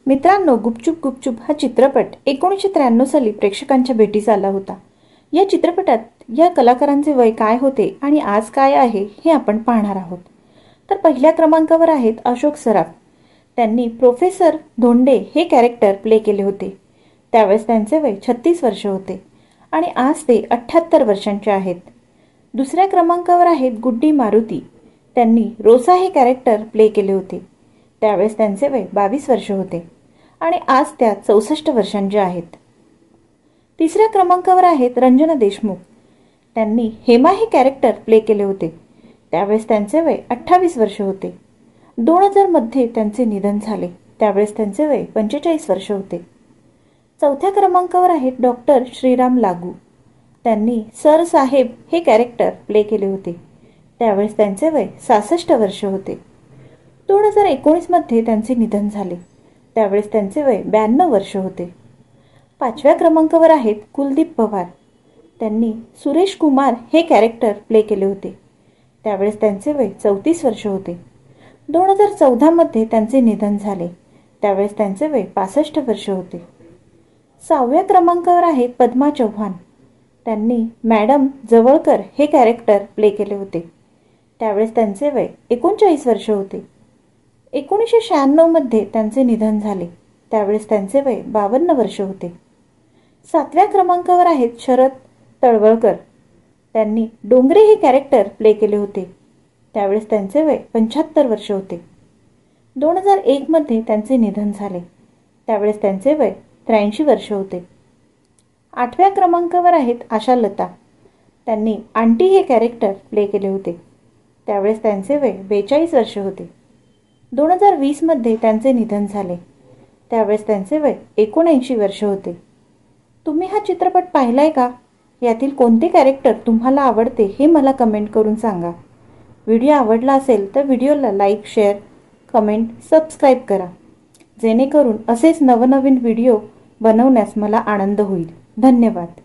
मित्रांनो, गुपचूप गुपचूप हा चित्रपट 1993 साली प्रेक्षकांच्या भेटीस आला होता। या चित्रपटात या कलाकारांचे वय काय होते आणि आज काय आहे हे आपण पाहणार आहोत। तर पहिल्या क्रमांकावर आहेत अशोक सराफ। त्यांनी प्रोफेसर धोंडे हे कॅरेक्टर प्ले केले होते। त्यावेळेस त्यांचे वय 36 वर्ष होते आणि आज ते 78 वर्षांचे आहेत। दुसऱ्या क्रमांकावर आहेत गुड्डी मारुती। त्यांनी रोसा हे कॅरेक्टर प्ले केले होते। त्यावेळेस त्यांचे वय 22 वर्ष होते आणि आज त्या 64 वर्षांचे आहेत। तिसऱ्या क्रमांकावर आहेत रंजना देशमुख। त्यांनी हेमा हे कॅरेक्टर प्ले केले होते। त्यावेळेस त्यांचे वय 28 वर्ष होते। 2000 मध्ये त्यांचे निधन झाले। त्यावेळेस त्यांचे वय 45 वर्ष होते। चौथ्या क्रमांकावर आहेत डॉक्टर श्रीराम लागू। त्यांनी सर साहेब हे कॅरेक्टर प्ले केले होते। त्यावेळेस त्यांचे वय 66 वर्ष होते। 2019 मध्ये त्यांचे निधन झाले। त्यावेळेस त्यांचे वय 92 वर्ष होते। पाचव्या क्रमांकावर आहेत कुलदीप पवार। त्यांनी सुरेश कुमार हे कॅरेक्टर प्ले केले होते। त्यावेळेस त्यांचे वय 34 वर्ष होते। 2014 मध्ये त्यांचे निधन झाले। त्यावेळेस त्यांचे वय 65 वर्ष होते। सहाव्या क्रमांकावर आहेत पद्मा चव्हाण। त्यांनी मॅडम जवळकर हे कॅरेक्टर प्ले केले होते। त्यावेळेस त्यांचे वय 39 वर्ष होते। 1996 मध्ये त्यांचे निधन झाले। त्यावेळेस त्यांचे वय 52 वर्ष होते। सातव्या क्रमांकावर आहेत शरद तळवळकर। त्यांनी डोंगरे हे कॅरेक्टर प्ले केले होते। त्यावेळेस त्यांचे वय 75 वर्ष होते। 2001 मध्ये त्यांचे निधन झाले। त्यावेळेस त्यांचे वय 83 वर्ष होते। आठव्या क्रमांकावर आहेत आशा लता। त्यांनी आंटी हे कॅरेक्टर प्ले केले होते। त्यावेळेस त्यांचे वय 42 वर्ष होते। 2020 मध्ये त्यांचे निधन झाले। त्यावेळेस त्यांचे वय 79 वर्ष होते। तुम्ही हा चित्रपट पाहिलाय का? यातील कोणते कॅरेक्टर तुम्हाला आवडते हे मला कमेंट करून सांगा। व्हिडिओ आवडला असेल तर व्हिडिओला लाईक, शेअर, कमेंट, सबस्क्राईब करा, जेणेकरून असेच नवनवीन व्हिडिओ बनवण्यास मला आनंद होईल। धन्यवाद।